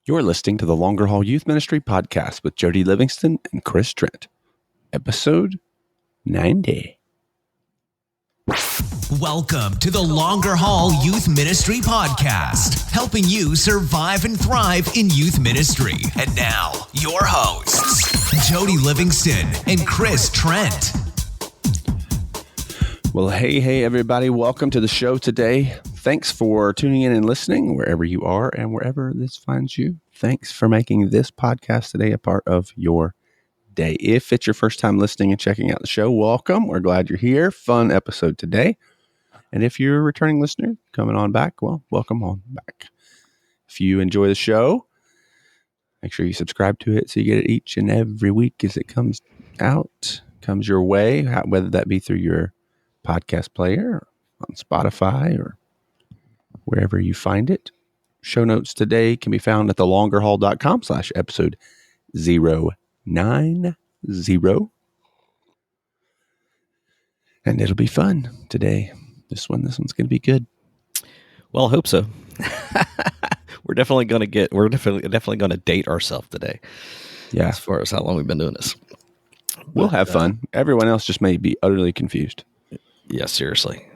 You're listening to the Longer Haul Youth Ministry Podcast with Jody Livingston and Chris Trent, episode 90. Welcome to the Longer Haul Youth Ministry Podcast, helping you survive and thrive in youth ministry. And now, your hosts, Jody Livingston and Chris Trent. Well, hey, everybody. Welcome to the show today. Thanks for tuning in and listening wherever you are and wherever this finds you. Thanks for making this podcast today a part of your day. If it's your first time listening and checking out the show, welcome. We're glad you're here. Fun episode today. And if you're a returning listener coming on back, well, welcome on back. If you enjoy the show, make sure you subscribe to it so you get it each and every week as it comes out, comes your way, whether that be through your podcast player, on Spotify, or wherever you find it. Show notes today can be found at thelongerhaul.com/episode 090. And it'll be fun today. This one's going to be good. Well, I hope so. We're definitely going to date ourselves today. Yeah. As far as how long we've been doing this. We'll have fun. Everyone else just may be utterly confused. Yeah, seriously.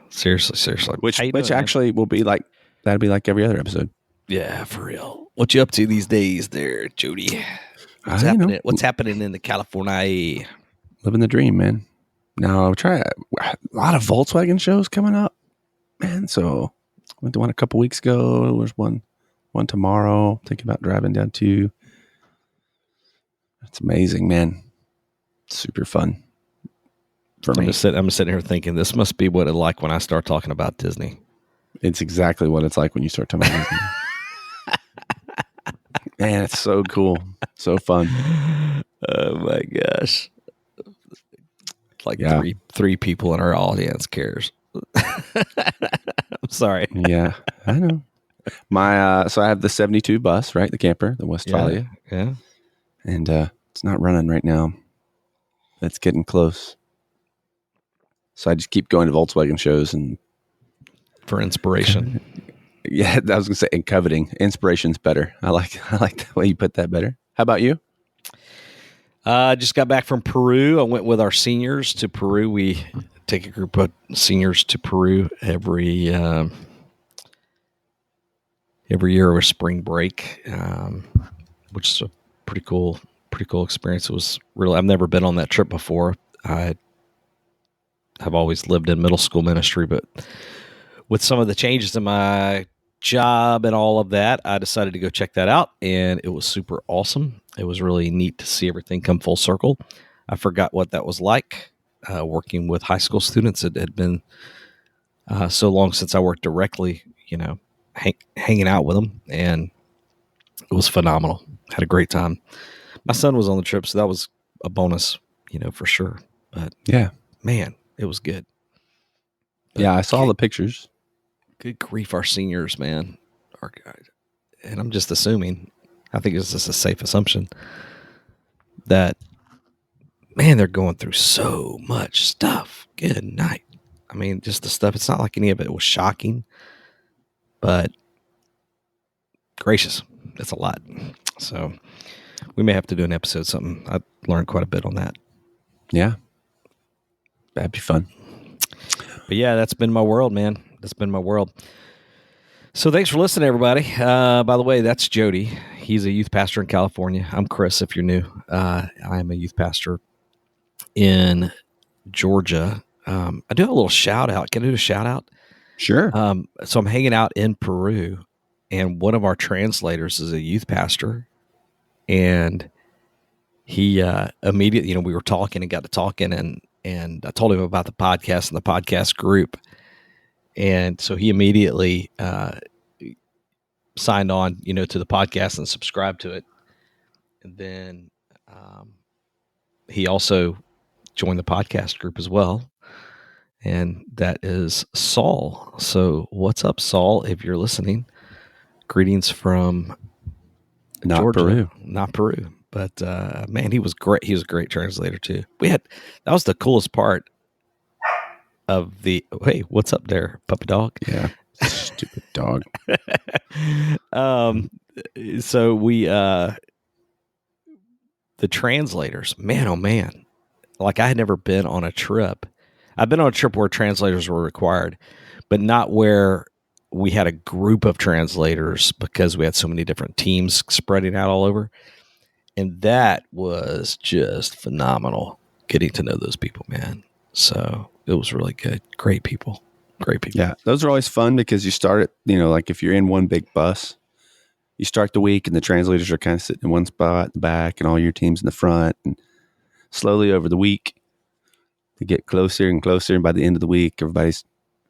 Which actually will be like, that'll be like every other episode. Yeah, for real. What you up to these days there, Jody? What's happening? What's happening in the California? Living the dream, man. Now, I'll try a lot of Volkswagen shows coming up, man. So went to one a couple weeks ago. There's one tomorrow. Thinking about driving down to. It's amazing, man. Super fun for me. I'm sitting here thinking this must be what it's like when I start talking about Disney. It's exactly what it's like when you start talking about Disney. Man, it's so cool. So fun. Oh my gosh. It's like three people in our audience cares. I'm sorry. Yeah, I know. So I have the 72 bus, right? The camper, the Westfalia. Yeah. And it's not running right now. It's getting close. So I just keep going to Volkswagen shows and for inspiration. Yeah, I was gonna say, and coveting. Inspiration's better. I like the way you put that better. How about you? Just got back from Peru. I went with our seniors to Peru. We take a group of seniors to Peru every year over spring break, which is a pretty cool experience. It was really, I've never been on that trip before. I've always lived in middle school ministry, but with some of the changes in my job and all of that, I decided to go check that out, and it was super awesome. It was really neat to see everything come full circle. I forgot what that was like working with high school students. It had been so long since I worked directly, hanging out with them, and it was phenomenal. Had a great time. My son was on the trip, so that was a bonus, for sure. But yeah, man, it was good. But yeah, I saw the pictures. Good grief, our seniors, man. And I'm just assuming, I think it's just a safe assumption that, man, they're going through so much stuff. Good night. I mean, just the stuff, it's not like any of it was shocking, but gracious, it's a lot. So we may have to do an episode, something. I learned quite a bit on that. Yeah. That'd be fun. But yeah, that's been my world, man. That's been my world. So thanks for listening, everybody. By the way, that's Jody. He's a youth pastor in California. I'm Chris, if you're new. I am a youth pastor in Georgia. I do have a little shout out. Can I do a shout out? Sure. So I'm hanging out in Peru, and one of our translators is a youth pastor, and he immediately, we were talking and got to talking, and I told him about the podcast and the podcast group. And so he immediately signed on, to the podcast and subscribed to it. And then he also joined the podcast group as well. And that is Saul. So what's up, Saul? If you're listening, greetings from Georgia. Not Peru. But man, he was great. He was a great translator too. That was the coolest part of hey, what's up there, puppy dog? Yeah, stupid dog. So we, the translators, man, oh man. Like I had never been on a trip. I've been on a trip where translators were required, but not where we had a group of translators because we had so many different teams spreading out all over. And that was just phenomenal getting to know those people, man. So it was really good. Great people. Great people. Yeah, those are always fun because you start it, like if you're in one big bus, you start the week and the translators are kind of sitting in one spot in the back and all your teams in the front. And slowly over the week, they get closer and closer. And by the end of the week, everybody's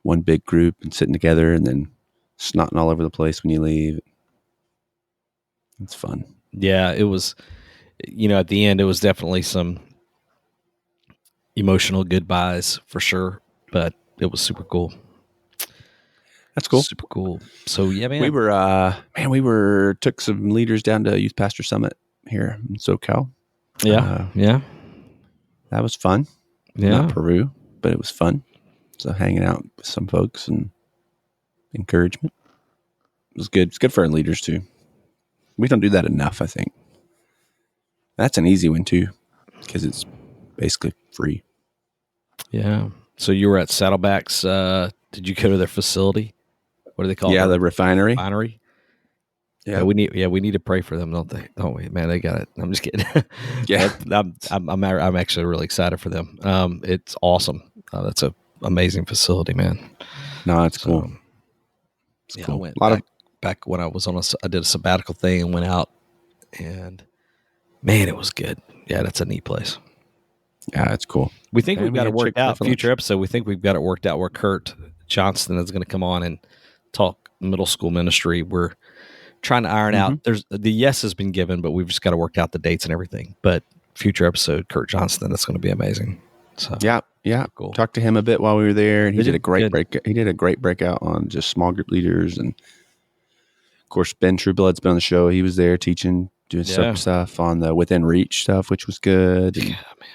one big group and sitting together and then snotting all over the place when you leave. It's fun. Yeah, it was, at the end, it was definitely some emotional goodbyes for sure, but it was super cool. That's cool. Super cool. So yeah, man. We took some leaders down to Youth Pastor Summit here in SoCal. Yeah. That was fun. Yeah. Not Peru, but it was fun. So hanging out with some folks and encouragement. It was good. It's good for our leaders too. We don't do that enough, I think. That's an easy one too, because it's basically free. Yeah. So you were at Saddleback's. Did you go to their facility? What do they call it? Yeah, the refinery. Yeah, we need to pray for them, don't we? Man, they got it. I'm just kidding. Yeah, I'm actually really excited for them. It's awesome. That's an amazing facility, man. No, it's cool. It's cool. I went back when I was I did a sabbatical thing and went out, and man, it was good. Yeah, that's a neat place. Yeah, it's cool. We think we've got it worked out. Future episode, we think we've got it worked out where Kurt Johnston is going to come on and talk middle school ministry. We're trying to iron out. The yes has been given, but we've just got to work out the dates and everything. But future episode, Kurt Johnston, that's going to be amazing. So yeah, cool. Talked to him a bit while we were there, and he did a great breakout on just small group leaders, and of course Ben Trueblood's been on the show. He was there teaching, doing some stuff on the Within Reach stuff, which was good. And yeah, man.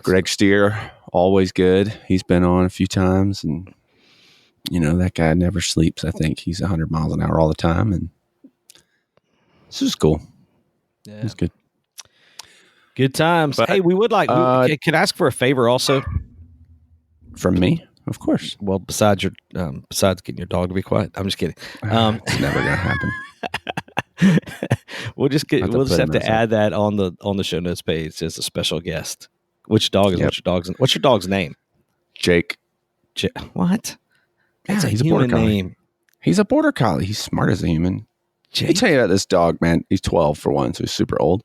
Greg Steer, always good. He's been on a few times, and that guy never sleeps. I think he's 100 miles an hour all the time, and this is cool. Yeah, it's good. Good times. But, hey, we would like. Can I ask for a favor also? From me, of course. Well, besides getting your dog to be quiet, I'm just kidding. It's never gonna happen. We'll just have to add that on the show notes page as a special guest. Which dog is what's your dog's name? Jake. What? That's he's a border collie. He's a border collie. He's smart as a human. Jake? Let me tell you about this dog, man. He's 12 for one, so he's super old.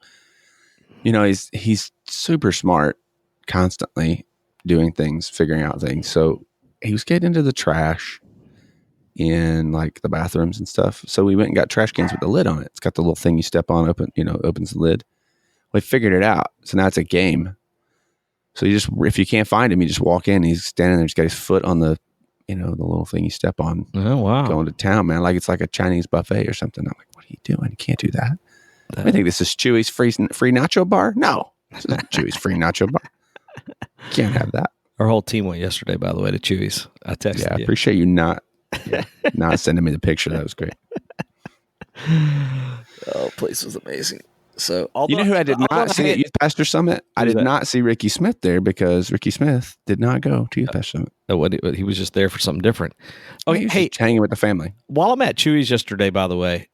He's super smart, constantly doing things, figuring out things. So he was getting into the trash in like the bathrooms and stuff. So we went and got trash cans with the lid on it. It's got the little thing you step on, opens the lid. We figured it out. So now it's a game. So if you can't find him, you just walk in. He's standing there. He's got his foot on the, the little thing you step on. Oh, wow. Going to town, man. Like it's like a Chinese buffet or something. I'm like, what are you doing? You can't do that. I think this is Chewy's free nacho bar. No, this isn't Chewy's free nacho bar. Can't have that. Our whole team went yesterday, by the way, to Chewy's. I texted you. I appreciate you not sending me the picture. That was great. Oh, place was amazing. So, who I did not see at Youth Pastor Summit? I did not see Ricky Smith there because Ricky Smith did not go to Youth Pastor Summit. He was just there for something different. Okay, hey, hanging with the family. While I'm at Chewy's yesterday, by the way,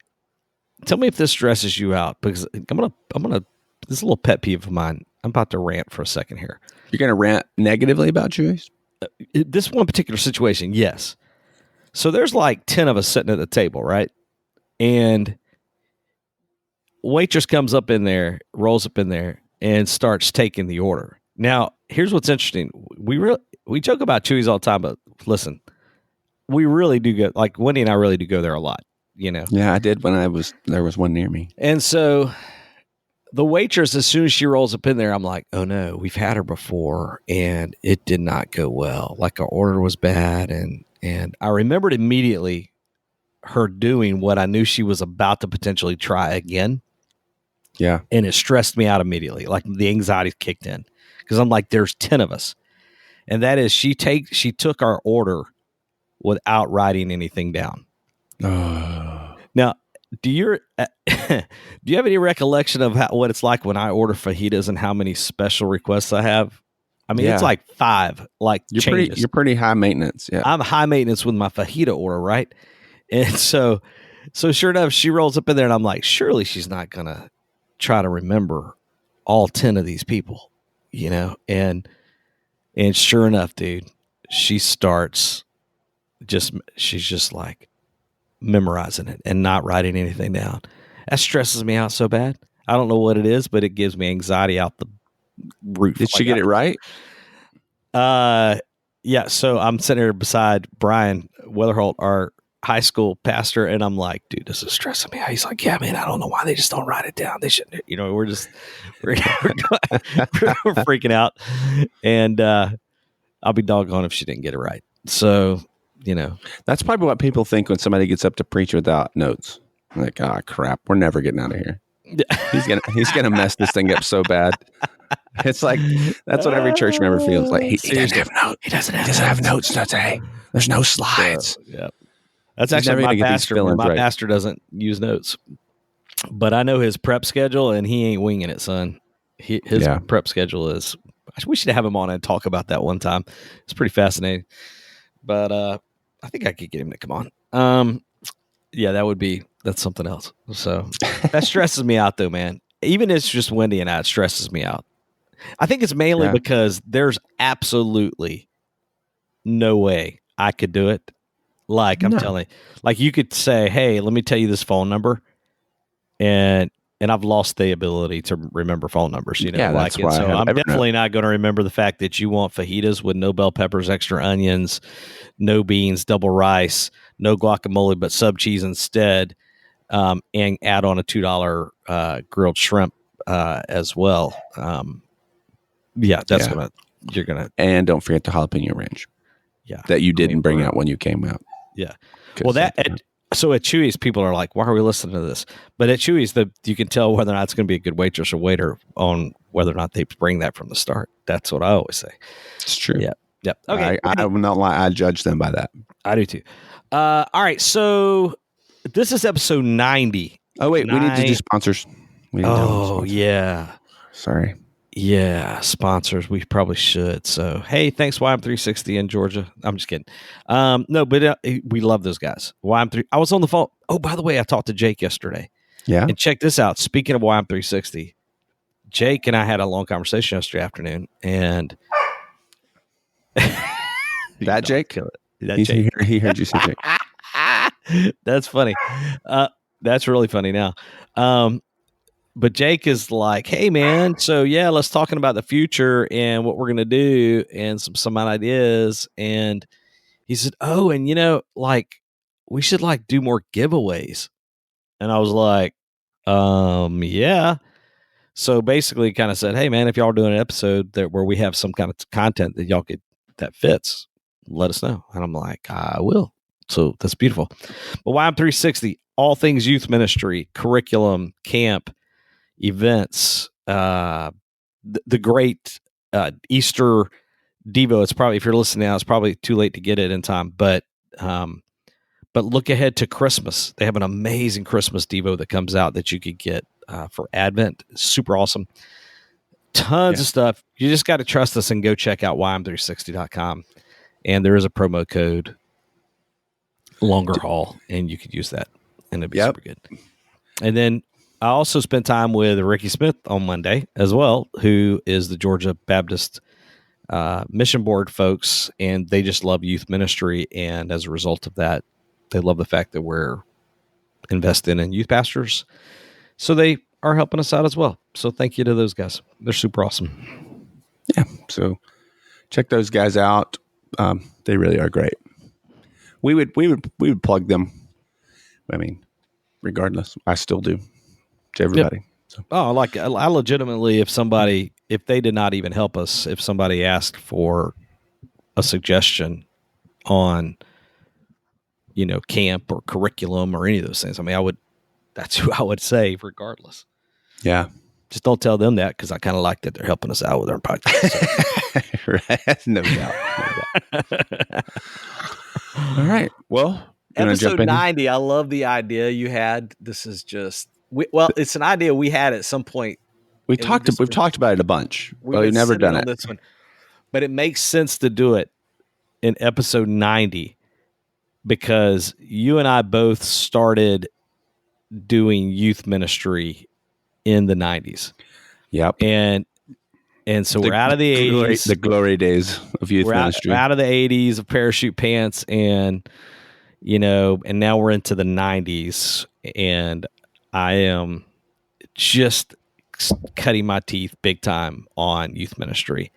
tell me if this stresses you out because I'm gonna. This is a little pet peeve of mine. I'm about to rant for a second here. You're gonna rant negatively about Chewy's? This one particular situation, yes. So there's like 10 of us sitting at the table, right? And waitress comes up in there, rolls up in there, and starts taking the order. Now, here's what's interesting. We joke about Chewy's all the time, but listen, we really do go. Like Wendy and I really do go there a lot. Yeah, I did when there was one near me. And so the waitress, as soon as she rolls up in there, I'm like, oh no, we've had her before, and it did not go well. Like our order was bad, and I remembered immediately her doing what I knew she was about to potentially try again. Yeah. And it stressed me out immediately. Like the anxiety kicked in because I'm like, there's 10 of us. And that is she took our order without writing anything down. Oh. Now, Do you have any recollection of what it's like when I order fajitas and how many special requests I have? I mean, it's like 5 changes. You're pretty high maintenance. Yeah. I'm high maintenance with my fajita order, right? And so sure enough, she rolls up in there and I'm like, surely she's not going to try to remember all 10 of these people, And sure enough, dude, she's just like memorizing it and not writing anything down. That stresses me out so bad. I don't know what it is, but it gives me anxiety out the roof. Did she get it right? Yeah. So I'm sitting here beside Brian Weatherholt, our high school pastor, and I'm like, dude, this is stressing me out. He's like, yeah, man, I don't know why they just don't write it down. They shouldn't, we're freaking out. And I'll be doggone if she didn't get it right. So, That's probably what people think when somebody gets up to preach without notes. Like, crap, we're never getting out of here. He's gonna mess this thing up so bad. It's like that's what every church member feels like. He doesn't have notes. He doesn't have notes today. There's no slides. Yeah, that's actually my pastor. My pastor doesn't use notes, but I know his prep schedule, and he ain't winging it, son. His prep schedule is. We should have him on and talk about that one time. It's pretty fascinating. But I think I could get him to come on. Yeah, that's something else. So that stresses me out though, man. Even if it's just Wendy and I, it stresses me out. I think it's mainly because there's absolutely no way I could do it. Like I'm telling you, like you could say, hey, let me tell you this phone number. And I've lost the ability to remember phone numbers, Yeah, that's why so I'm definitely not going to remember the fact that you want fajitas with no bell peppers, extra onions, no beans, double rice, no guacamole, but sub cheese instead, and add on a $2 grilled shrimp as well. You're gonna, and don't forget the jalapeno ranch. Yeah, that you didn't bring out when you came out. Yeah, well So at Chewy's, people are like, why are we listening to this? But at Chewy's, you can tell whether or not it's going to be a good waitress or waiter on whether or not they bring that from the start. That's what I always say. It's true. Yeah. Yep. Okay. I will not lie. I judge them by that. I do too. All right. So this is episode 90. Oh, wait. We need to do sponsors. Yeah. Sorry. Yeah, sponsors. We probably should. So, hey, thanks YM360 in Georgia. I'm just kidding. No, but we love those guys. YM3. I was on the phone. Oh, by the way, I talked to Jake yesterday. Yeah. And check this out. Speaking of YM360, Jake and I had a long conversation yesterday afternoon, and that Jake? Jake. He heard you say Jake. That's funny. That's really funny now. But Jake is like, hey, man, so yeah, let's talking about the future and what we're going to do and some ideas. And he said, oh, and we should do more giveaways. And I was like, yeah. So basically kind of said, hey, man, if y'all are doing an episode where we have some kind of content that that fits, let us know. And I'm like, I will. So that's beautiful. But YM360, all things youth ministry, curriculum, camp, events, the great Easter Devo. It's probably, if you're listening now, it's probably too late to get it in time, but look ahead to Christmas. They have an amazing Christmas Devo that comes out that you could get for Advent. Super awesome. Tons of stuff. You just got to trust us and go check out ym360.com. And there is a promo code, longer haul, and you could use that, and it'd be super good. And then I also spent time with Ricky Smith on Monday as well, who is the Georgia Baptist Mission Board folks, and they just love youth ministry. And as a result of that, they love the fact that we're investing in youth pastors. So they are helping us out as well. So thank you to those guys. They're super awesome. Yeah. So check those guys out. They really are great. We would plug them. I mean, regardless, I still do. To everybody. Yep. So. Oh, I legitimately, if they did not even help us, if somebody asked for a suggestion on, camp or curriculum or any of those things, I mean, that's who I would say regardless. Yeah. Just don't tell them that, because I kind of like that they're helping us out with our podcast. So. Right. No doubt. No doubt. All right. Well, Episode in? 90, I love the idea you had. This is just it's an idea we had at some point. We've talked about it a bunch. We've never done it. This one, but it makes sense to do it in episode 90 because you and I both started doing youth ministry in the 90s. Yep. And so we're out of the 80s. The glory days of youth ministry. We're out of the 80s of parachute pants and now we're into the 90s, and I am just cutting my teeth big time on youth ministry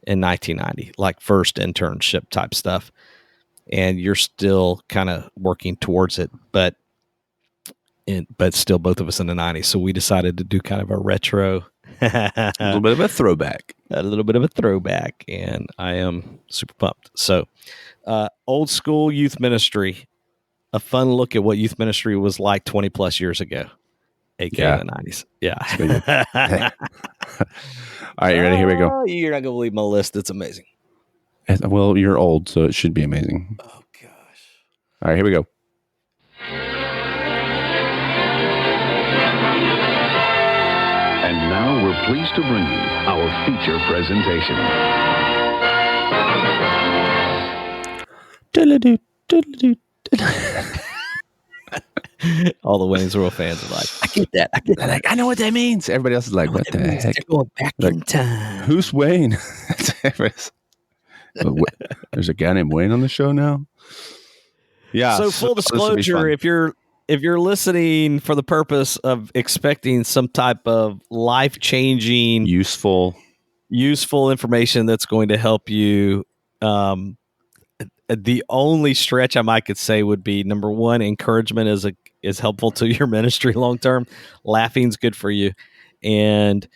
in 1990, like first internship type stuff. And you're still kind of working towards it, but still both of us in the 90s. So we decided to do kind of a retro, a little bit of a throwback, and I am super pumped. So old school youth ministry, a fun look at what youth ministry was like 20 plus years ago, aka the 90s. Yeah. Hey. All right, you ready? Here we go. You're not going to believe my list. It's amazing. Well, you're old, so it should be amazing. Oh, gosh. All right, here we go. And now we're pleased to bring you our feature presentation. All the Wayne's World fans are like, I get that. I know what that means. Everybody else is like, what the heck? They're going back in time. Who's Wayne? There's a guy named Wayne on the show now. Yeah. So full disclosure, if you're listening for the purpose of expecting some type of life-changing, useful information that's going to help you, the only stretch I could say would be, number one, encouragement is helpful to your ministry long term. Laughing's good for you, and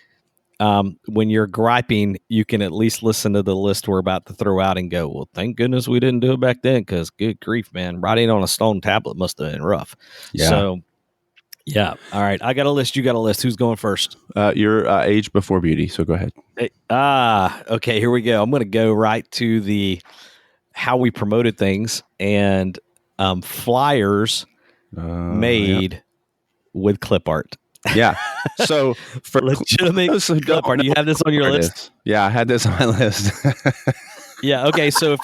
when you're griping, you can at least listen to the list we're about to throw out and go, well, thank goodness we didn't do it back then, because good grief, man, writing on a stone tablet must have been rough. Yeah. So, yeah. All right, I got a list. You got a list. Who's going first? You're age before beauty, so go ahead. Okay. Here we go. I'm going to go right to the how we promoted things and flyers made with clip art. Yeah. So for legitimate clip art, do you have this on your list? Yeah, I had this on my list. Yeah. Okay. So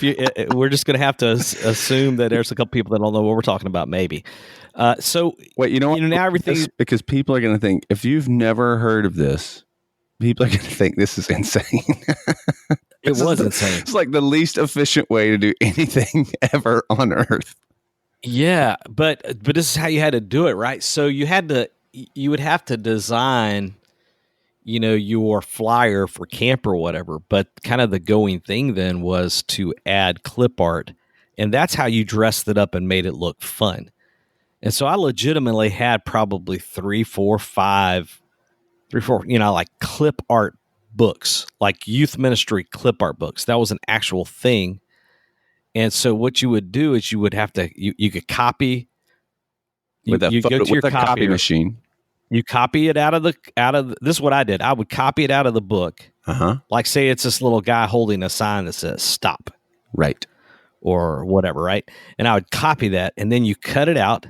we're just going to have to assume that there's a couple people that don't know what we're talking about, maybe. So wait, you know what? Now everything, because people are going to think, if you've never heard of this, people are going to think this is insane. It was insane. It's like the least efficient way to do anything ever on earth. Yeah, but this is how you had to do it, right? So you would have to design, your flyer for camp or whatever. But kind of the going thing then was to add clip art, and that's how you dressed it up and made it look fun. And so I legitimately had probably 3, 4, like clip art books, like youth ministry clip art books. That was an actual thing. And so what you would do is you would have to, you could copy with a copy machine. You copy it out of this is what I did. I would copy it out of the book. Like say it's this little guy holding a sign that says stop. Right. Or whatever. Right. And I would copy that, and then you cut it out.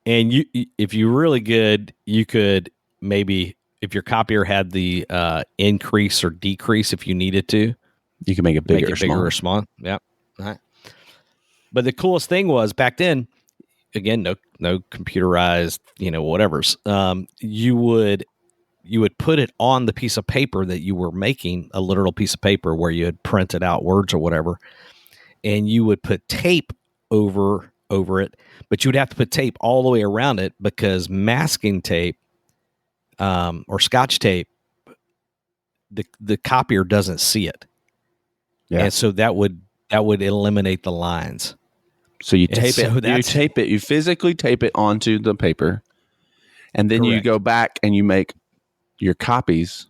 And if you're really good, you could maybe, if your copier had the increase or decrease, if you needed to, you can make it bigger, or small. Yep. All right. But the coolest thing was back then, again, no computerized, whatever's. You would put it on the piece of paper that you were making, a literal piece of paper where you had printed out words or whatever, and you would put tape over it, but you would have to put tape all the way around it, because masking tape or Scotch tape, the copier doesn't see it. Yeah. And so that would eliminate the lines. So you tape it, you physically tape it onto the paper, and then you go back and you make your copies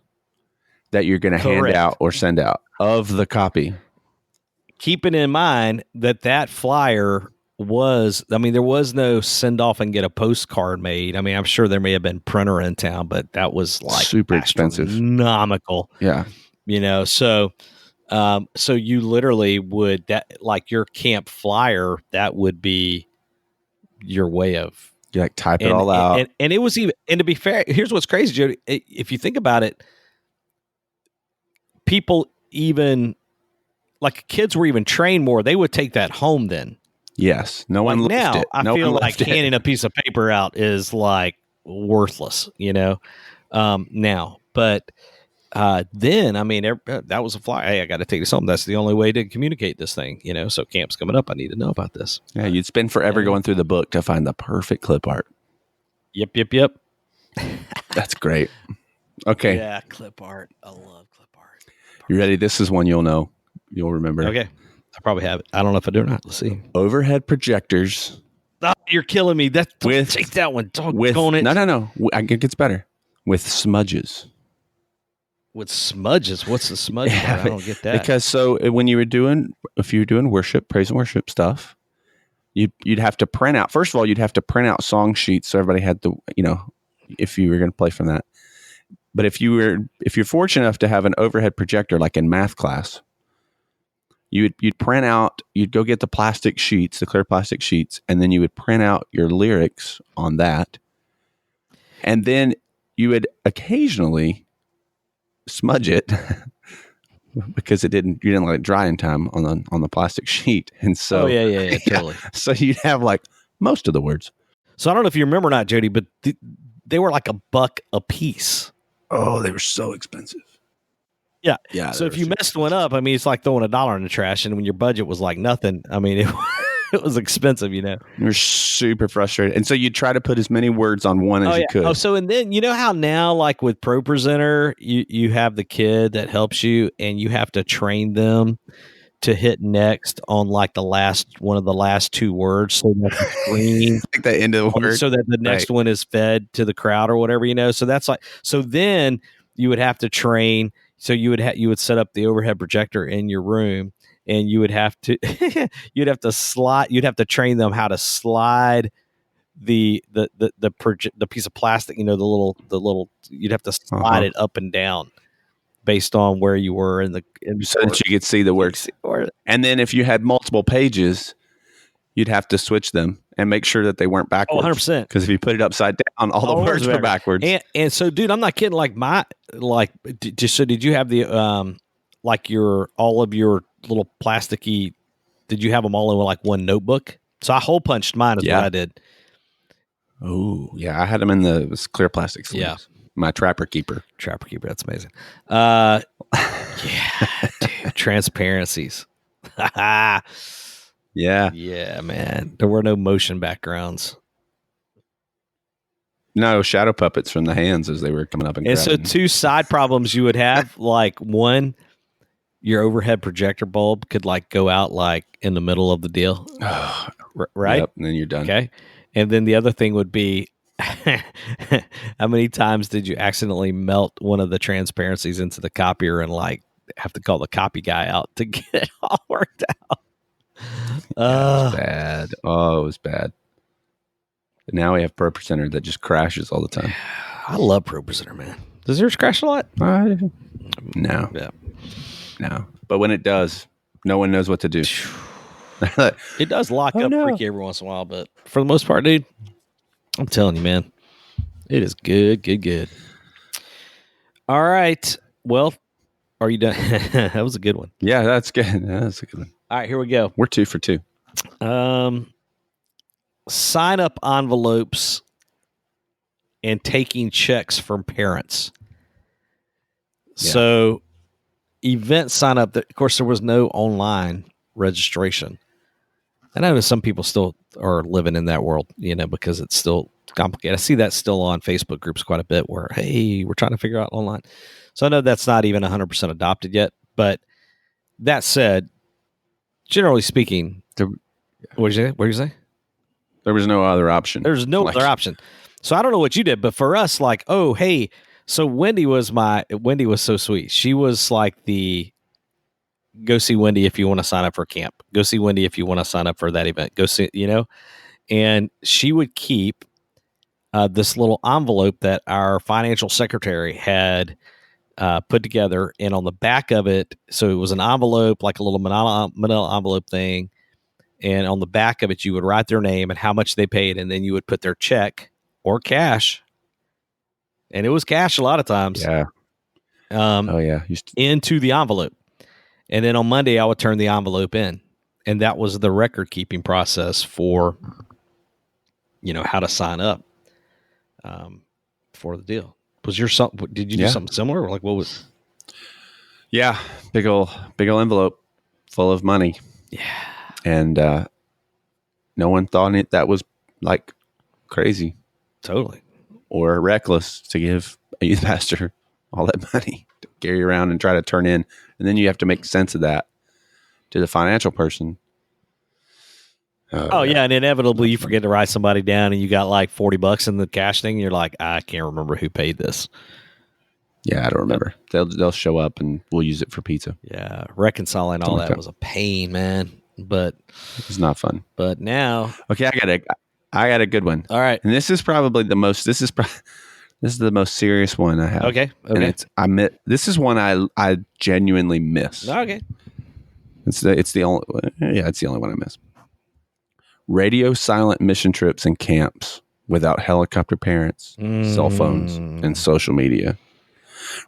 that you're going to hand out or send out of the copy. Keeping in mind that flyer was, there was no send off and get a postcard made. I'm sure there may have been printer in town, but that was like super expensive, astronomical. Yeah. So So you literally would like your camp flyer, that would be your way of You like type it all out. And it was even, and to be fair, here's what's crazy, Jody. If you think about it, people even like kids were even trained more. They would take that home then. Yes. No one left now, it. I No feel one like left it. handing a piece of paper out is like worthless, now. But then, I mean, that was a fly. Hey, I got to take this home. That's the only way to communicate this thing, So camp's coming up. I need to know about this. Yeah, you'd spend forever going through the book to find the perfect clip art. Yep. That's great. Okay. Yeah, clip art. I love clip art. You ready? This is one you'll know. You'll remember. Okay. I probably have it. I don't know if I do or not. Let's see. Overhead projectors. Oh, you're killing me. Take that one. With it. No. It gets better. With smudges. With smudges? What's the smudge part? I don't get that. Because when if you were doing worship, praise and worship stuff, you'd have to print out. First of all, you'd have to print out song sheets so everybody had if you were going to play from that. But if you're fortunate enough to have an overhead projector, like in math class, you'd print out. You'd go get the plastic sheets, the clear plastic sheets, and then you would print out your lyrics on that, and then you would occasionally smudge it because you didn't let it dry in time on the plastic sheet, and so yeah, totally. So you'd have like most of the words. So I don't know if you remember or not, Jody, but they were like $1 a piece. Oh, they were so expensive. Yeah. So if you messed one up, I mean, it's like throwing $1 in the trash, and when your budget was like nothing, I mean, it was expensive, You're super frustrated, and so you try to put as many words on one as you could. Oh, so and then how now, like with ProPresenter, you have the kid that helps you, and you have to train them to hit next on like one of the last two words, so that the screen, like the end of the word, so that the next one is fed to the crowd or whatever, So that's so then you would have to train. So you would set up the overhead projector in your room, and you would have to you'd have to train them how to slide the piece of plastic, the little you'd have to slide it up and down based on where you were so that you could see the words. And then if you had multiple pages, you'd have to switch them and make sure that they weren't backwards. 100%. Because if you put it upside down, all the words were backwards. And so, dude, I'm not kidding. Did you have the all of your little plasticky? Did you have them all in like one notebook? So I hole punched mine. Is what I did. Oh yeah, I had them in the clear plastic sleeves. Yeah. My Trapper Keeper. That's amazing. Yeah, dude, transparencies. Yeah. Yeah, man. There were no motion backgrounds. No, shadow puppets from the hands as they were coming up and grabbing. So two side problems you would have, like one, your overhead projector bulb could like go out like in the middle of the deal. Right? Yep, and then you're done. Okay. And then the other thing would be how many times did you accidentally melt one of the transparencies into the copier and like have to call the copy guy out to get it all worked out? It was bad. Oh, it was bad. But now we have ProPresenter that just crashes all the time. I love ProPresenter, man. Does yours crash a lot? No. Yeah. No. But when it does, no one knows what to do. It does lock up freaky every once in a while, but for the most part, dude, I'm telling you, man, it is good. All right. Well, are you done? That was a good one. Yeah, that's good. That's a good one. All right, here we go. We're 2 for 2. Sign up envelopes and taking checks from parents. Yeah. So event sign up, of course, there was no online registration. And I know some people still are living in that world, because it's still complicated. I see that still on Facebook groups quite a bit where, hey, we're trying to figure out online. So I know that's not even 100% adopted yet. But that said, generally speaking, what did you say? There was no other option. There's no other option. So I don't know what you did, but for us, like, oh, hey, so Wendy was so sweet. She was like the go see Wendy if you want to sign up for camp. Go see Wendy if you want to sign up for that event. Go see, and she would keep this little envelope that our financial secretary had put together, and on the back of it, so it was an envelope, like a little manila envelope thing, and on the back of it, you would write their name and how much they paid, and then you would put their check or cash, and it was cash a lot of times. Yeah. Oh yeah. Into the envelope, and then on Monday I would turn the envelope in, and that was the record keeping process for, how to sign up for the deal. Did you do something similar? Like what was? Yeah, big old envelope full of money. Yeah, and no one thought that was like crazy, totally, or reckless to give a youth pastor all that money to carry around and try to turn in, and then you have to make sense of that to the financial person. Yeah, and inevitably you forget to write somebody down, and you got like $40 in the cash thing. And you're like, I can't remember who paid this. Yeah, I don't remember. They'll show up and we'll use it for pizza. Yeah, reconciling all that was a pain, man. But it's not fun. But now, okay, I got a good one. All right, and this is probably the most. This is the most serious one I have. Okay. And this is one I genuinely miss. Okay. It's the only one I miss. Radio silent mission trips and camps without helicopter parents, cell phones, and social media.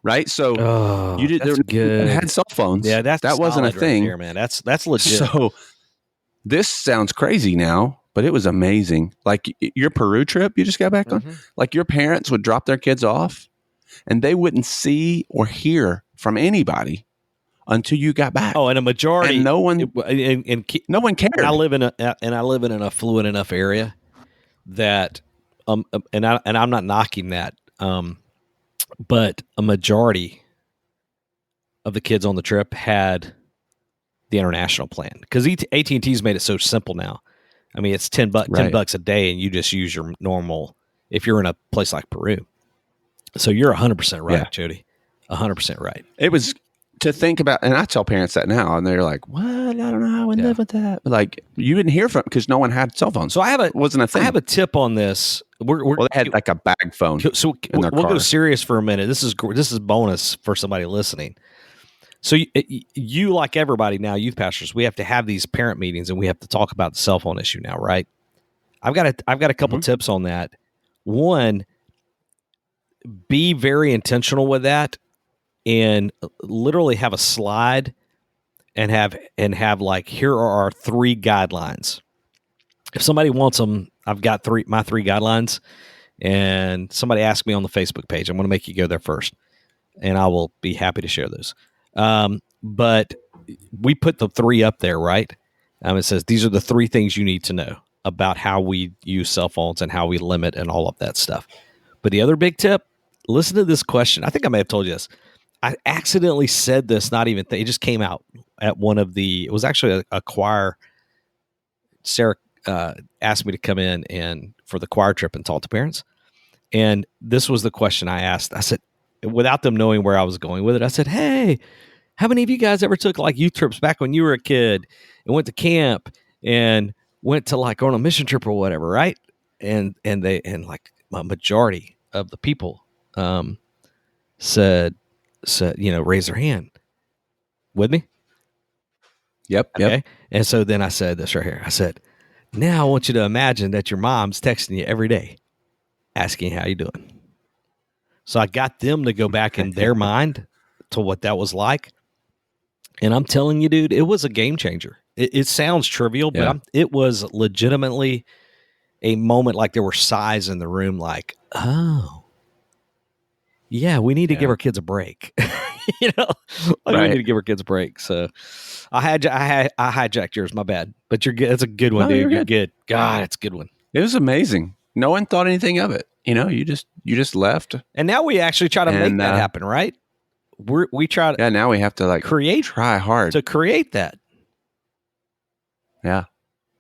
Right? So you did. That's good. Had cell phones. Yeah, that wasn't a thing. Right here, man. That's legit. So this sounds crazy now, but it was amazing. Like your Peru trip you just got back on, like your parents would drop their kids off and they wouldn't see or hear from anybody until you got back. Oh, and a majority, and no one cared. And I live in an affluent enough area that, and I'm not knocking that, but a majority of the kids on the trip had the international plan because AT&T's made it so simple now. I mean, it's $10 a day, and you just use your normal. If you're in a place like Peru, so you're 100% right, Jody. 100% right. It was. To think about, and I tell parents that now, and they're like, "What? I don't know how I live with that." Like you didn't hear from because no one had cell phones. So wasn't a thing. I have a tip on this. They had like a bag phone. So we'll go serious for a minute. This is bonus for somebody listening. So you like everybody now, youth pastors, we have to have these parent meetings, and we have to talk about the cell phone issue now, right? I've got a couple tips on that. One, be very intentional with that. And literally have a slide and have like, here are our 3 guidelines. If somebody wants them, I've got my 3 guidelines, and somebody asked me on the Facebook page. I'm going to make you go there first, and I will be happy to share those. But we put the 3 up there, right? It says, these are the 3 things you need to know about how we use cell phones and how we limit and all of that stuff. But the other big tip, listen to this question. I think I may have told you this. I accidentally said this, it just came out at it was actually a choir. Sarah asked me to come in and for the choir trip and talk to parents. And this was the question I asked. I said, without them knowing where I was going with it, I said, hey, how many of you guys ever took like youth trips back when you were a kid and went to camp and went to like on a mission trip or whatever, right? And like a majority of the people said, raise their hand. With me? Yep. Okay. Yep. And so then I said this right here. I said, now I want you to imagine that your mom's texting you every day, asking how you doing. So I got them to go back in their mind to what that was like. And I'm telling you, dude, it was a game changer. It sounds trivial, but it was legitimately a moment like there were sighs in the room like, oh, yeah, we need to give our kids a break. We need to give our kids a break. So I hijacked yours. My bad. But you're good. That's a good one, dude. You're good. God, it's a good one. It was amazing. No one thought anything of it. You just left. And now we actually try to make that happen, right? We try to. Yeah. Now we have to try hard to create that. Yeah,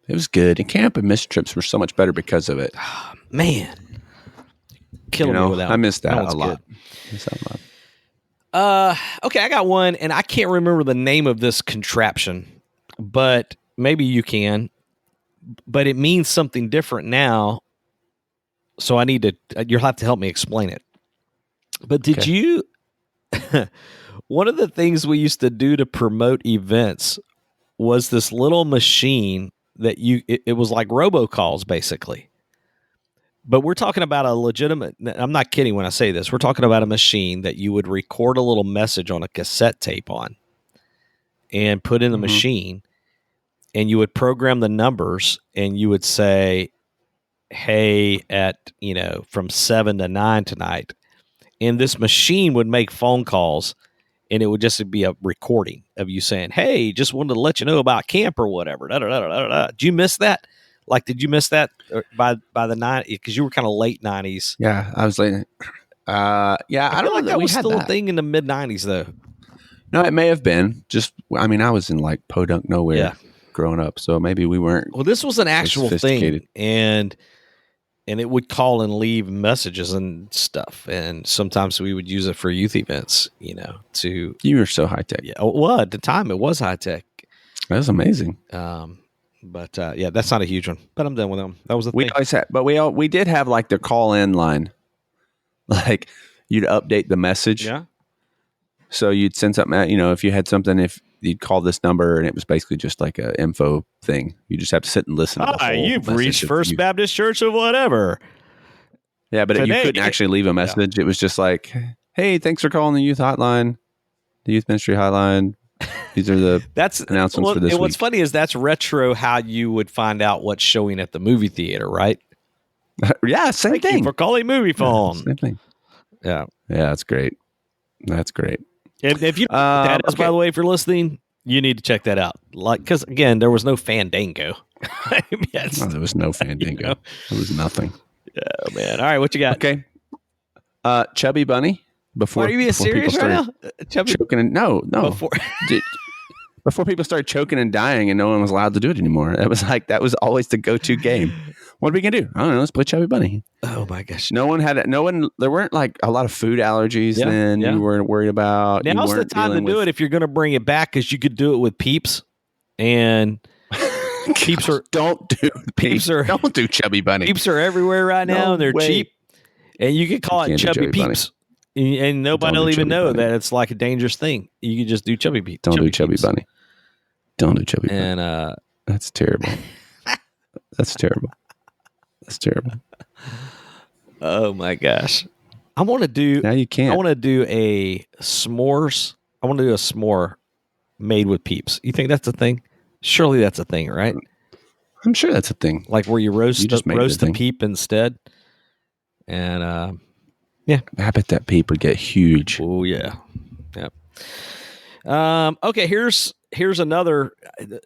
it was good. And camp and mission trips were so much better because of it. Oh, man. Killing me without. I missed that a lot. Okay, I got one, and I can't remember the name of this contraption, but maybe you can. But it means something different now, so I need to. You'll have to help me explain it. But did you one of the things we used to do to promote events was this little machine that it was like robocalls basically. But we're talking about a legitimate, I'm not kidding when I say this. We're talking about a machine that you would record a little message on a cassette tape on and put in the machine, and you would program the numbers, and you would say, hey, at, from 7 to 9 tonight. And this machine would make phone calls, and it would just be a recording of you saying, hey, just wanted to let you know about camp or whatever. Da, da, da, da, da, da. Did you miss that? Like, did you miss that by the 90s? Because you were kind of late 90s. Yeah, I was late. I don't know like that that we was had still that. a thing in the mid 90s, though. No, it may have been. I was in like podunk nowhere growing up, so maybe we weren't. Well, this was an actual thing, and it would call and leave messages and stuff, and sometimes we would use it for youth events. You were so high tech. Yeah, well, at the time it was high tech. That was amazing. But that's not a huge one. But I'm done with them. That was the thing. Always had, but we did have like the call in line, like you'd update the message. Yeah. So you'd send something out, if you had something, if you'd call this number, and it was basically just like a info thing. You just have to sit and listen. To the whole you've message reached First Baptist Church of whatever. Yeah, but you couldn't actually leave a message. Yeah. It was just like, hey, thanks for calling the youth hotline, the youth ministry hotline. These are the announcements for this week. What's funny is that's retro how you would find out what's showing at the movie theater, right? Yeah, same thing. Thank you for calling movie phone. Yeah, same thing. Yeah. Yeah, that's great. That's great. And if you know what that is, by the way, if you're listening, you need to check that out. Like, because again, there was no Fandango. There was no Fandango. There was nothing. Oh man! All right, what you got? Okay. Chubby Bunny. Before, are you being serious right now? Chubby choking and no. Before people started choking and dying, and no one was allowed to do it anymore. That was always the go-to game. What are we gonna do? I don't know. Let's play Chubby Bunny. Oh my gosh! No one had it. There weren't like a lot of food allergies then. Yeah. You weren't worried about. Now's the time to do it if you're going to bring it back, because you could do it with Peeps, and Peeps are don't do Chubby Bunny. Peeps are everywhere right now, and they're cheap, and you could call it Chubby Peeps, and nobody will even know that it's like a dangerous thing. You could just do Chubby Peeps. Don't do Chubby Bunny. Don't do Chubby Bunny. And that's terrible. That's terrible. That's terrible. Oh my gosh. I want to do. Now you can't. I want to do a s'mores. I want to do a s'more made with Peeps. You think that's a thing? Surely that's a thing, right? I'm sure that's a thing. Like where you roast the peep instead. And yeah. I bet that peep would get huge. Oh yeah. Yep. Okay, here's another.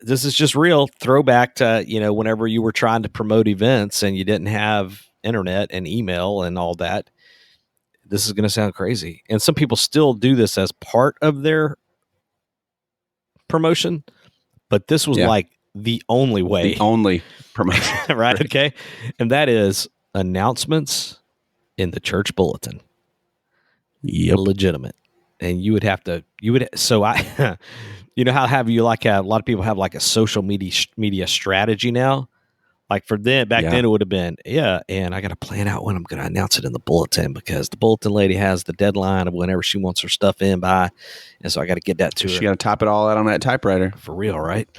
This is just real throwback to whenever you were trying to promote events and you didn't have internet and email and all that. This is going to sound crazy, and some people still do this as part of their promotion, but this was like the only way, the only promotion, right? Okay, and that is announcements in the church bulletin. Yep, legitimate. And you would so I, how have you like a lot of people have like a social media strategy now? Like for them back then it would have been, and I got to plan out when I'm going to announce it in the bulletin, because the bulletin lady has the deadline of whenever she wants her stuff in by. And so I got to get that to her. She got to type it all out on that typewriter. For real, right?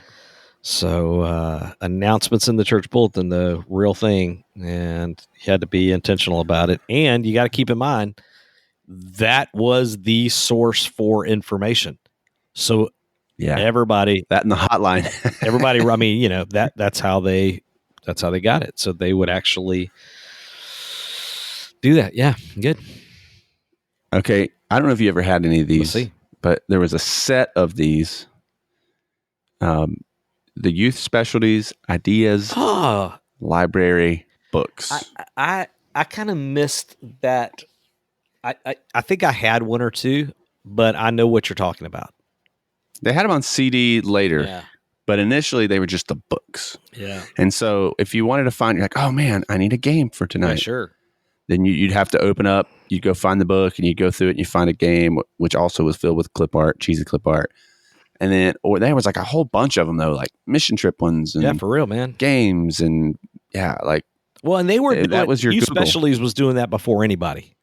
So announcements in the church bulletin, the real thing. And you had to be intentional about it. And you got to keep in mind, that was the source for information. So everybody that in the hotline, everybody, I mean, that's how they got it. So they would actually do that. Yeah. Good. Okay. I don't know if you ever had any of these, but there was a set of these, the youth specialties, ideas, library books. I kind of missed that. I think I had one or two, but I know what you're talking about. They had them on CD later, but initially they were just the books. Yeah. And so if you wanted to find, you're like, oh man, I need a game for tonight. Yeah, sure. Then you'd have to open up, you'd go find the book and you'd go through it and you find a game, which also was filled with clip art, cheesy clip art. And then, or there was like a whole bunch of them though, like mission trip ones. And for real, man. Games and well, and they were, that was your Youth Google. Specialties was doing that before anybody.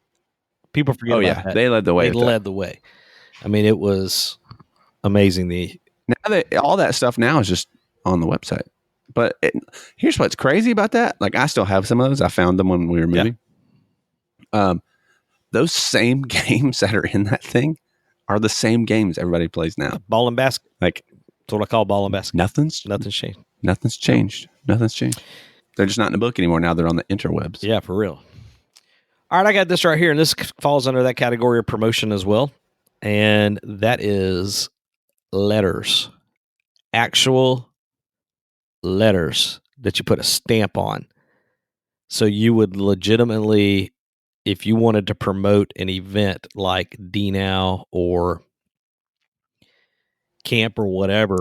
People forget about that. They led the way. They led the way. I mean, it was amazing. All that stuff now is just on the website. But here's what's crazy about that. Like, I still have some of those. I found them when we were moving. Those same games that are in that thing are the same games everybody plays now. Ball and basket. Like, that's what I call ball and basket. Nothing's changed. Nothing's changed. Nothing's changed. They're just not in the book anymore. Now they're on the interwebs. Yeah, for real. All right, I got this right here, and this falls under that category of promotion as well. And that is letters. Actual letters that you put a stamp on. So you would legitimately, if you wanted to promote an event like DNow or camp or whatever,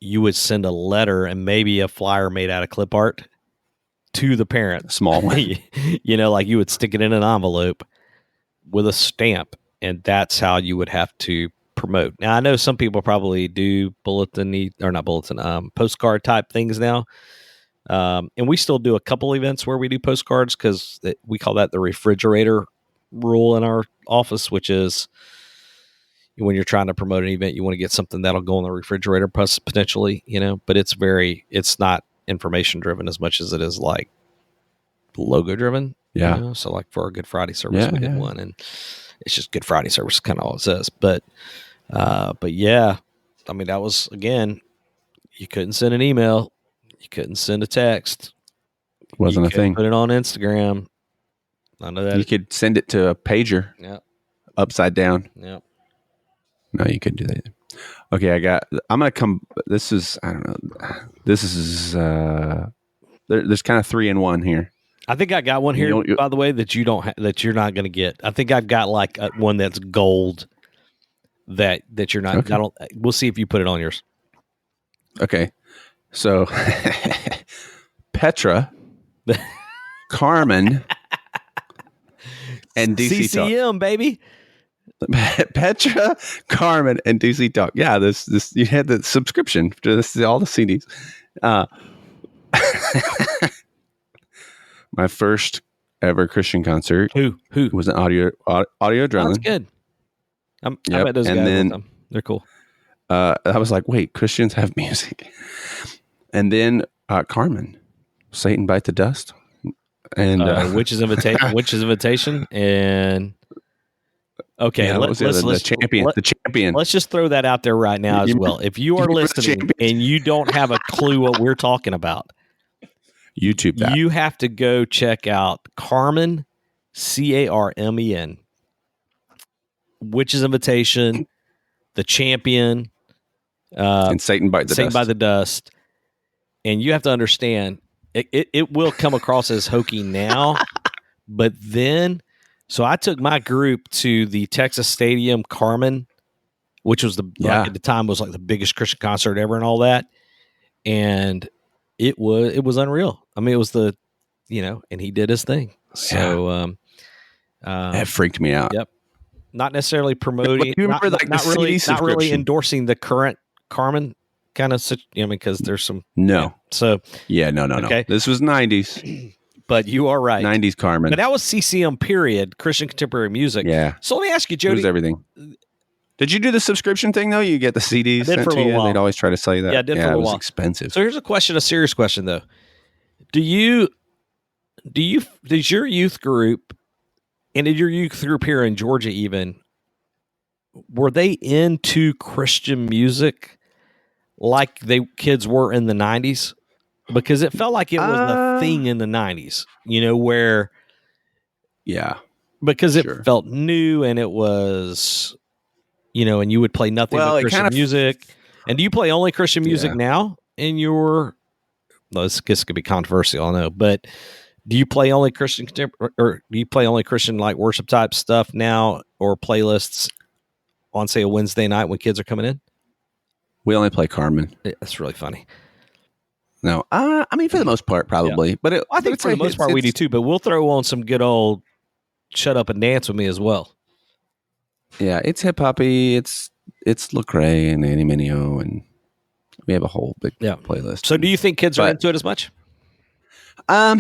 you would send a letter and maybe a flyer made out of clip art to the parent. Small one. Like you would stick it in an envelope with a stamp, and that's how you would have to promote. Now, I know some people probably do postcard type things now. And we still do a couple events where we do postcards because we call that the refrigerator rule in our office, which is when you're trying to promote an event, you want to get something that'll go in the refrigerator potentially, but it's not information driven as much as it is like logo driven. Yeah. So like for our Good Friday service, we did one, and it's just Good Friday service, kind of all it says. But yeah, I mean, that was, again, you couldn't send an email. You couldn't send a text. Wasn't a thing. Put it on Instagram. I know that. You could send it to a pager. Yeah. Upside down. Yeah. No, you couldn't do that. Okay, I'm going to come. This is, I don't know. This is, there's kind of 3 in 1 here. I think I got one here, by the way, that that you're not going to get. I think I've got like one that's gold that you're not. Okay. We'll see if you put it on yours. Okay. So, Petra, Carmen, and DC CCM, Talk. Baby. Petra, Carmen, and DC Talk. Yeah, this you had the subscription to all the CDs. My first ever Christian concert. Who was an audio adrenaline. That's good. I bet those guys. They're cool. I was like, wait, Christians have music. And then Carmen, Satan Bite the Dust, and Witch's Invitation, and okay, yeah, the champion. Let's just throw that out there right now as well. If you are listening and you don't have a clue what we're talking about, YouTube that. You have to go check out Carmen, Carmen, Witch's Invitation, the Champion, and Satan Bite the Dust. And you have to understand, it will come across as hokey now, but then, so I took my group to the Texas Stadium Carmen, which was at the time was like the biggest Christian concert ever and all that. And it was unreal. I mean, it was and he did his thing. So, that freaked me out. Yep. Not necessarily promoting, not really endorsing the current Carmen kind of, because there's some. No. So. Yeah, no. Okay. This was 90s. But you are right. 90s Carmen. But that was CCM period, Christian contemporary music. Yeah. So let me ask you, Jody. It was everything. Did you do the subscription thing though? You get the CDs sent to you. They'd always try to sell you that. Yeah, I did for a while. It was expensive. So here's a serious question though. Does your youth group, and in your youth group here in Georgia even, were they into Christian music like kids were in the 90s? Because it felt like it was the thing in the 90s, where... Yeah. Because it felt new, and it was, and you would play nothing but Christian music. And do you play only Christian music now in your... Well, this could be controversial, I know, but do you play only Christian or do you play only Christian like worship type stuff now, or playlists on, say, a Wednesday night when kids are coming in? We only play Carmen. That's really funny. No, I mean, for the most part, probably. But I think for the most part we do too. But we'll throw on some good old "Shut Up and Dance with Me" as well. Yeah, it's hip hoppy. It's Lecrae and Annie Mineo, and we have a whole big playlist. So, do you think kids are into it as much? I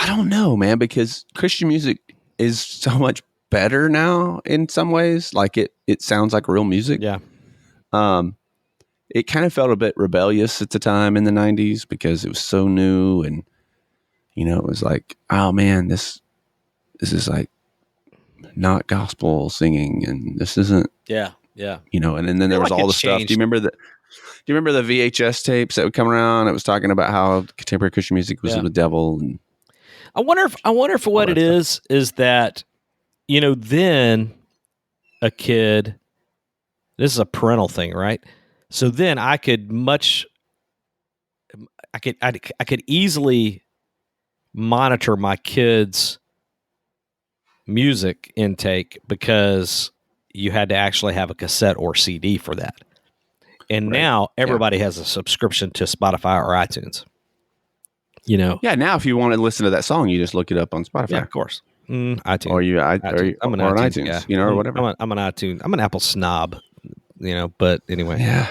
don't know, man, because Christian music is so much better now in some ways. Like it sounds like real music. Yeah. It kind of felt a bit rebellious at the time in the 90s because it was so new, and it was like, oh man, this is like not gospel singing, and this isn't. Yeah. And then there was all the stuff. Do you remember the VHS tapes that would come around? It was talking about how contemporary Christian music was the devil. And I wonder if what it is that, then a kid, this is a parental thing, right? So then I could easily monitor my kids' music intake because you had to actually have a cassette or CD for that. And now everybody has a subscription to Spotify or iTunes. Yeah, now if you want to listen to that song, you just look it up on Spotify. Yeah, of course. iTunes. Or I'm an iTunes, guy. or whatever. I'm an iTunes. I'm an Apple snob, but anyway. Yeah.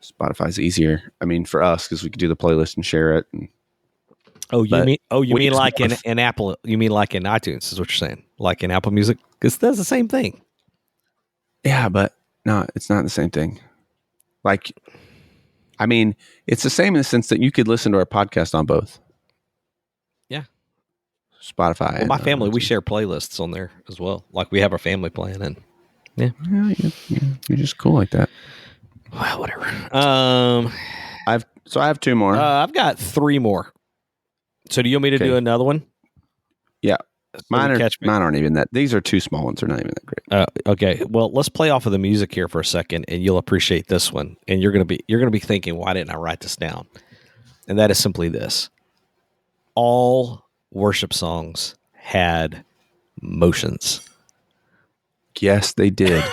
Spotify's easier. I mean, for us, because we could do the playlist and share it. You mean like in Apple? You mean like in iTunes? Is what you're saying? Like in Apple Music? Because that's the same thing. Yeah, but no, it's not the same thing. Like, I mean, it's the same in the sense that you could listen to our podcast on both. Yeah. Spotify. Well, my family, we share playlists on there as well. Like we have our family plan, and you're just cool like that. Well, whatever. I have two more. I've got three more. So do you want me to do another one? Yeah. Mine aren't even that. These are two small ones. They're not even that great. Okay. Well, let's play off of the music here for a second, and you'll appreciate this one. And you're gonna be thinking, why didn't I write this down? And that is simply this: all worship songs had motions. Yes, they did.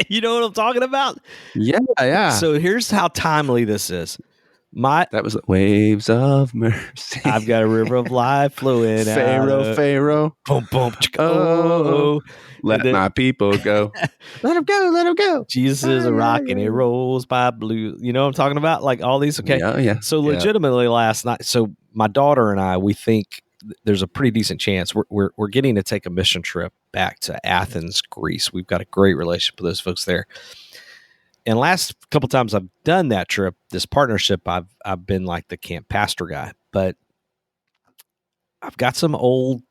You know what I'm talking about? Yeah. So here's how timely this is. That was like waves of mercy. I've got a river of life flowing Pharaoh. Boom, boom. Oh, let my people go. Let them go. Jesus is a rock and it rolls by blue. You know what I'm talking about? Like all these. Okay. Yeah. So legitimately last night, so my daughter and I, we think there's a pretty decent chance we're getting to take a mission trip back to Athens, Greece. We've got a great relationship with those folks there. And last couple times I've done that trip, this partnership, I've been like the camp pastor guy, but I've got some old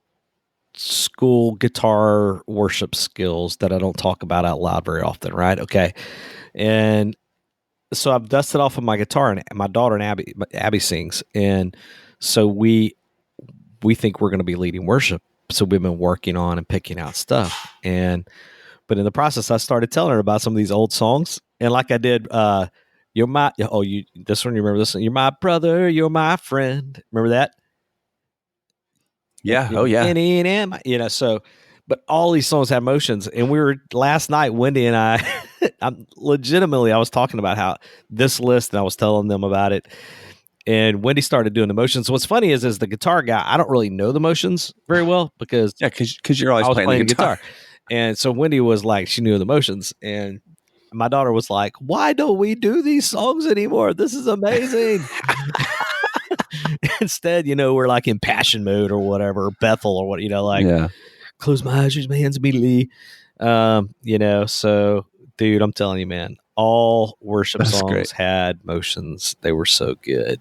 school guitar worship skills that I don't talk about out loud very often, right? Okay. And so I've dusted off of my guitar, and my daughter and Abby sings. And so we think we're going to be leading worship. So we've been working on and picking out stuff. But in the process, I started telling her about some of these old songs. And like I did, this one, you remember this one? You're my brother, you're my friend. Remember that? Yeah. Oh yeah. So, but all these songs have emotions. And last night, Wendy and I, I was talking about how this list, and I was telling them about it. And Wendy started doing the motions. What's funny is the guitar guy, I don't really know the motions very well because you're always playing the guitar. And so Wendy was like, she knew the motions. And my daughter was like, why don't we do these songs anymore? This is amazing. Instead, we're like in passion mode or whatever, Bethel or what, close my eyes, use my hands immediately. So dude, I'm telling you, man, all worship songs had motions. They were so good.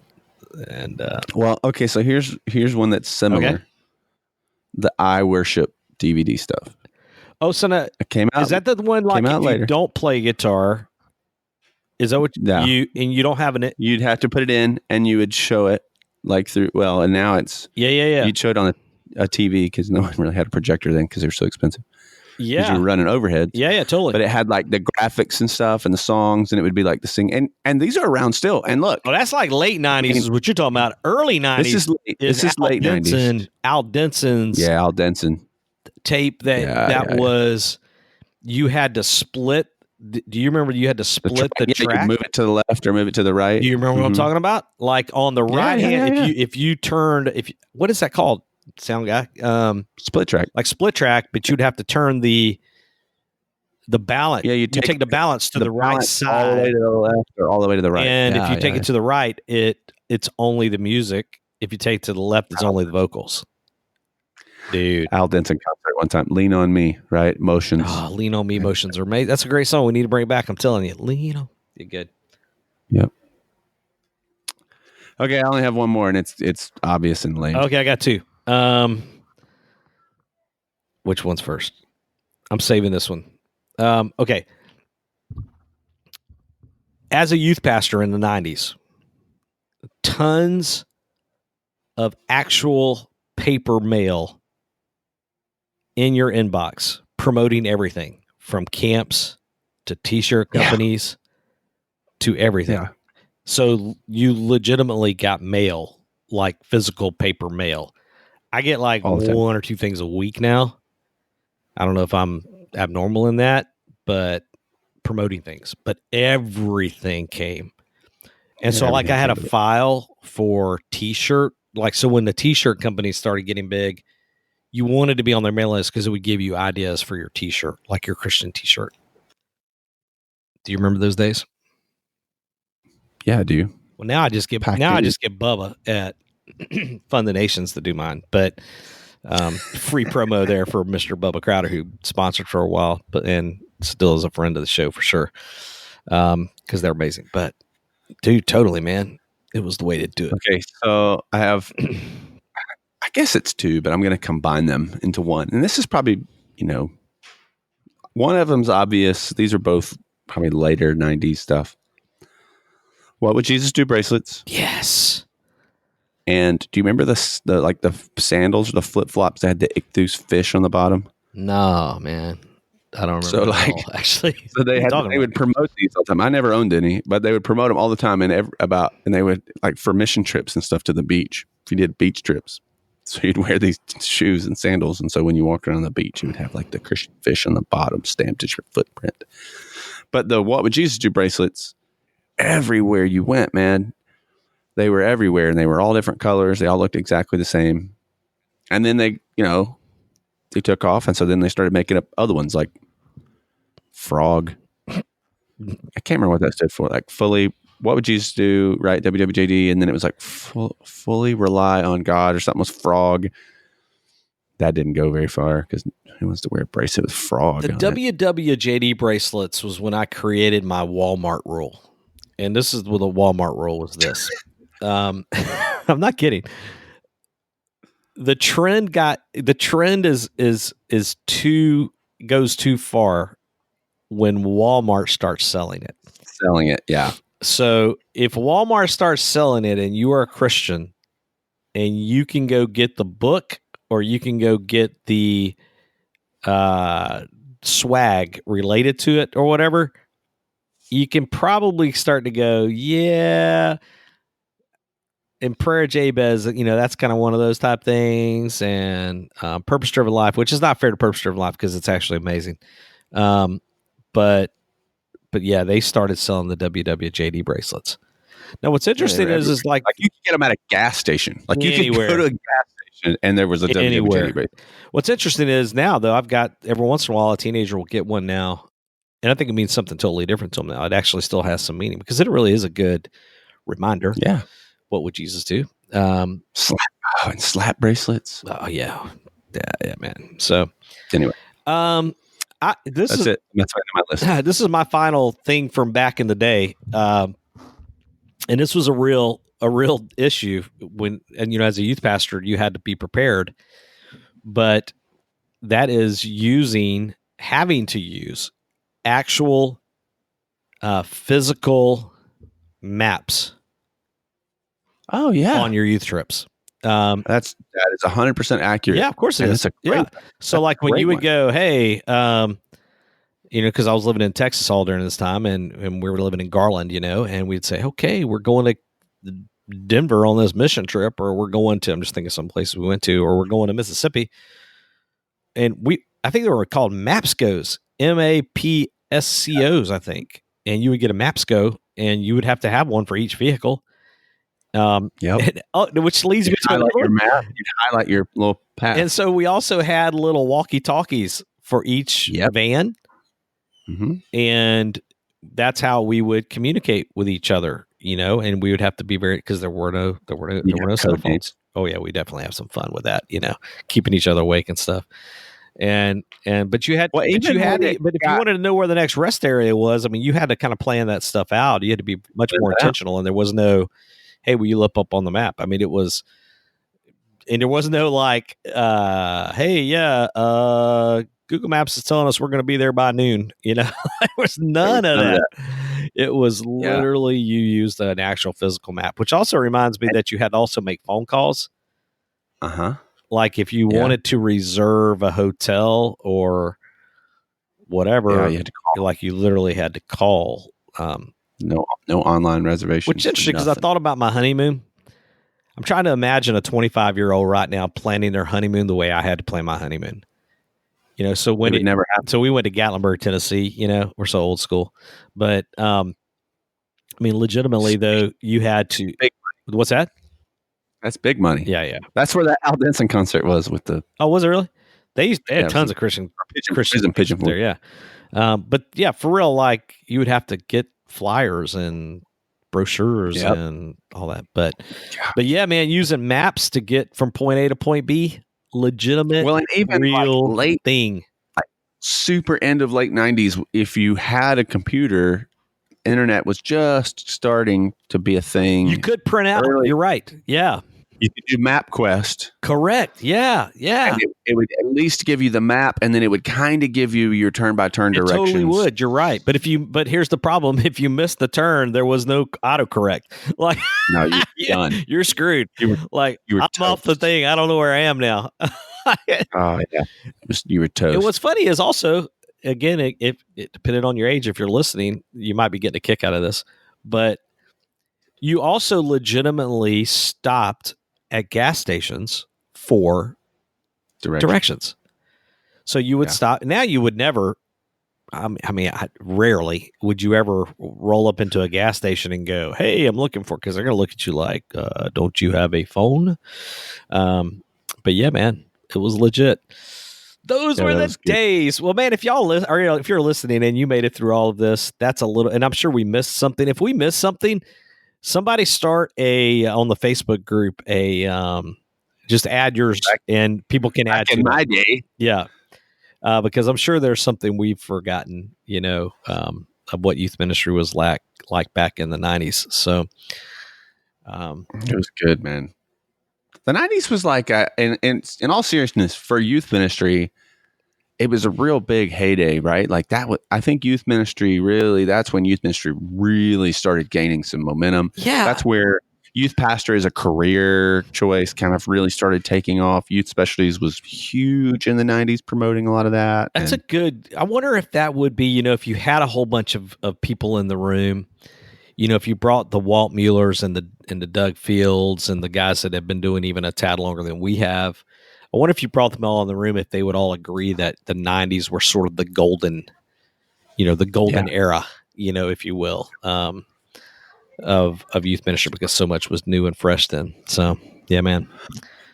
And well, okay, so here's one that's similar. Okay. The I Worship DVD stuff. Oh, so now, it came out. Is that the one like if later. You don't play guitar? Is that what you don't have it? You'd have to put it in, and you would show it like through. Well, and now it's You'd show it on a TV because no one really had a projector then because they were so expensive. Yeah, because you were running overhead. Yeah, totally. But it had like the graphics and stuff and the songs, and it would be like the sing. And these are around still. And look, that's like late '90s is what you're talking about. Early '90s. This is late '90s. Al Denson's. Yeah, Al Denson tape was. You had to split. Do you remember you had to split the track? You could move it to the left or move it to the right. Do you remember what I'm talking about? Like on the right hand, if you turned, what is that called? Sound guy? Split track. Like split track, but you'd have to turn the balance. Yeah, you take the balance to the right side, all the way to the left or all the way to the right. And if you take it to the right, it's only the music. If you take it to the left, it's only the vocals. Dude. Al Denson concert one time. Lean on me, right? Motions. Oh, Lean on Me motions are amazing. That's a great song. We need to bring it back. I'm telling you. Lean on. You're good. Yep. Okay, I only have one more, and it's obvious and lame. Okay, I got two. Which one's first? I'm saving this one. Okay. As a youth pastor in the 90s, tons of actual paper mail in your inbox promoting everything from camps to t-shirt companies to everything. Yeah. So you legitimately got mail, like physical paper mail. I get like All the time. one or two things a week now. I don't know if I'm abnormal in that, but promoting things. But everything came. And so like I had a file for t-shirt. Like, so when the t-shirt companies started getting big, you wanted to be on their mail list because it would give you ideas for your t-shirt, like your Christian t-shirt. Do you remember those days? Yeah, I do. Well, now I just get Bubba at Fund the Nations to do mine, but free promo there for Mr. Bubba Crowder, who sponsored for a while, and still is a friend of the show for sure, because they're amazing. But dude, totally, man, it was the way to do it. Okay, so I have, I guess it's two, but I'm going to combine them into one. And this is probably, one of them's obvious. These are both probably later 90s stuff. What Would Jesus Do bracelets? Yes. And do you remember the sandals or the flip flops that had the ichthus fish on the bottom? No, man, I don't remember. So Actually, so they would promote these all the time. I never owned any, but they would promote them all the time, and they would like for mission trips and stuff to the beach. If you did beach trips, so you'd wear these shoes and sandals, and so when you walked around the beach, you would have like the Christian fish on the bottom stamped as your footprint. But the What Would Jesus Do bracelets, everywhere you went, man. They were everywhere, and they were all different colors. They all looked exactly the same. And then they took off, and so then they started making up other ones like frog. I can't remember what that stood for. Like what would Jesus do? Right, WWJD, and then it was like fully rely on God or something was frog. That didn't go very far because who wants to wear a bracelet with frog? The WWJD bracelets was when I created my Walmart rule, and this is what the Walmart rule was. This. I'm not kidding. The trend goes too far when Walmart starts selling it. Yeah. So if Walmart starts selling it and you are a Christian and you can go get the book or you can go get the swag related to it or whatever, you can probably start to go, yeah. And Prayer Jabez, that's kind of one of those type things. And Purpose Driven Life, which is not fair to Purpose Driven Life because it's actually amazing. But yeah, they started selling the WWJD bracelets. Now, what's interesting is like you can get them at a gas station. Like anywhere. You could go to a gas station and there was a WWJD bracelet. What's interesting is now, though, I've got every once in a while a teenager will get one now. And I think it means something totally different to them now. It actually still has some meaning because it really is a good reminder. Yeah. What would Jesus do? And slap bracelets. Oh yeah, man. So anyway, that's it. That's right on my list. This is my final thing from back in the day, and this was a real issue when, and as a youth pastor, you had to be prepared. But that is having to use actual physical maps. Oh yeah, on your youth trips. That is 100% accurate. Yeah, of course it is. So like when you would go, hey, because I was living in Texas all during this time, and we were living in Garland, and we'd say, okay, we're going to Denver on this mission trip, or we're going to, I'm just thinking some places we went to, or we're going to Mississippi, and I think they were called MAPSCOs, MAPSCOs, I think, and you would get a MAPSCO, and you would have to have one for each vehicle. Which leads me to highlight your map. You highlight your little path. And so we also had little walkie-talkies for each van, and that's how we would communicate with each other. and we would have to be very, because there were no cell code names. phones. Oh yeah, we definitely have some fun with that, keeping each other awake and stuff. But you had, Well, but even you had, when to, but if you wanted to know where the next rest area was, I mean, you had to kind of plan that stuff out. You had to be much more intentional, and there was no, hey, will you look up on the map? I mean, there was no like, hey, yeah, Google Maps is telling us we're going to be there by noon. There was none of that. It was literally you used an actual physical map, which also reminds me that you had to also make phone calls. Like if you wanted to reserve a hotel or whatever, you had to call. like you literally had to call. No online reservations. Which is interesting because I thought about my honeymoon. I'm trying to imagine a 25-year-old right now planning their honeymoon the way I had to plan my honeymoon. So when it never happened. So we went to Gatlinburg, Tennessee. We're so old school, but I mean, legitimately though, you had to. What's that? That's big money. Yeah. That's where that Al Denson concert was with the. Oh, was it really? They had tons of Christian pigeon there. Yeah, but yeah, for real, like you would have to get flyers and brochures and all that. But yeah, man, using maps to get from point A to point B, legitimate, and even real like late thing. Like super end of late 90s, if you had a computer, internet was just starting to be a thing. You could print out. You're right. Yeah. You could do MapQuest. Correct. Yeah. And it would at least give you the map, and then it would kind of give you your turn-by-turn directions. It totally would. You're right. But here's the problem. If you missed the turn, there was no autocorrect. Like, no, you're done. You're screwed. You were I'm off the thing. I don't know where I am now. Oh, yeah. You were toast. And what's funny is also, again, it depending on your age, if you're listening, you might be getting a kick out of this, but you also legitimately stopped at gas stations for directions. So you would stop. Now you would never, rarely would you ever roll up into a gas station and go, hey, I'm looking for, because they're going to look at you like, don't you have a phone? But yeah, man, it was legit. Those were the days. Well, man, if if you're listening and you made it through all of this, that's a little, and I'm sure we missed something. If we missed something, somebody start on the Facebook group, just add yours and people can add in my day. Yeah. Because I'm sure there's something we've forgotten, of what youth ministry was like back in the 90s. So, it was good, man. The 90s was like, in all seriousness, for youth ministry, it was a real big heyday, right? Like I think youth ministry that's when youth ministry really started gaining some momentum. Yeah. That's where youth pastor as a career choice kind of really started taking off. Youth specialties was huge in the 90s, promoting a lot of that. That's I wonder if that would be, if you had a whole bunch of people in the room, if you brought the Walt Muellers and the Doug Fields and the guys that have been doing even a tad longer than we have, I wonder if you brought them all in the room, if they would all agree that the 90s were sort of the golden era, if you will, of youth ministry, because so much was new and fresh then. So, yeah, man.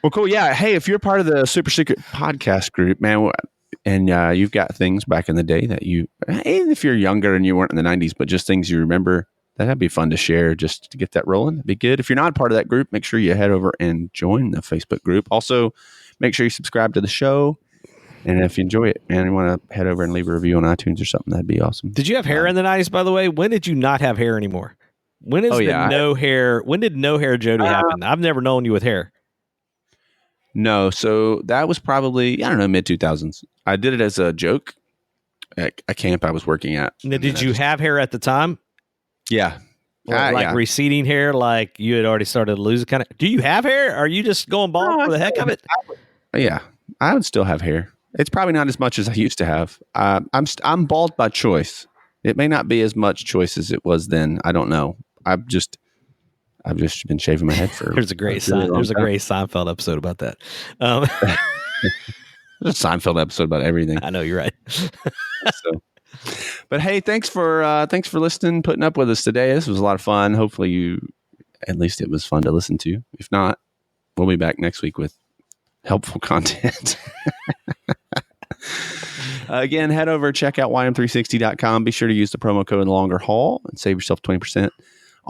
Well, cool. Yeah. Hey, if you're part of the super secret podcast group, man, and you've got things back in the day that even if you're younger and you weren't in the 90s, but just things you remember, that'd be fun to share just to get that rolling. It'd be good. If you're not part of that group, make sure you head over and join the Facebook group. Also, make sure you subscribe to the show. And if you enjoy it, man, you want to head over and leave a review on iTunes or something, that'd be awesome. Did you have hair in the 90s, by the way? When did you not have hair anymore? When is no hair? When did no hair Jody happen? I've never known you with hair. No. So that was probably, mid 2000s. I did it as a joke at a camp I was working at. Now, did you have hair at the time? Yeah. Receding hair, like you had already started to lose kind of. Do you have hair? Or are you just going bald for the heck of it? Yeah, I would still have hair. It's probably not as much as I used to have. I'm bald by choice. It may not be as much choice as it was then. I don't know. I've just been shaving my head for. There's a great Seinfeld episode about that. There's a Seinfeld episode about everything. I know, you're right. But hey, thanks for listening, putting up with us today. This was a lot of fun. Hopefully at least it was fun to listen to. If not, we'll be back next week with helpful content. Again, head over, check out ym360.com. Be sure to use the promo code Longer Haul and save yourself 20%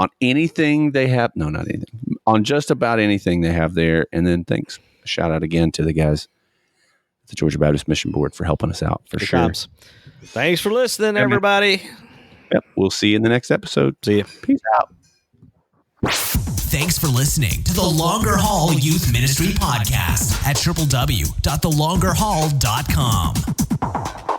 on anything they have. No, not anything. On just about anything they have there. And then thanks. Shout out again to the guys at the Georgia Baptist Mission Board for helping us out for Good sure. times. Thanks for listening, everybody. Yep. We'll see you in the next episode. See you. Peace out. Thanks for listening to the Longer Haul Youth Ministry Podcast at www.thelongerhaul.com.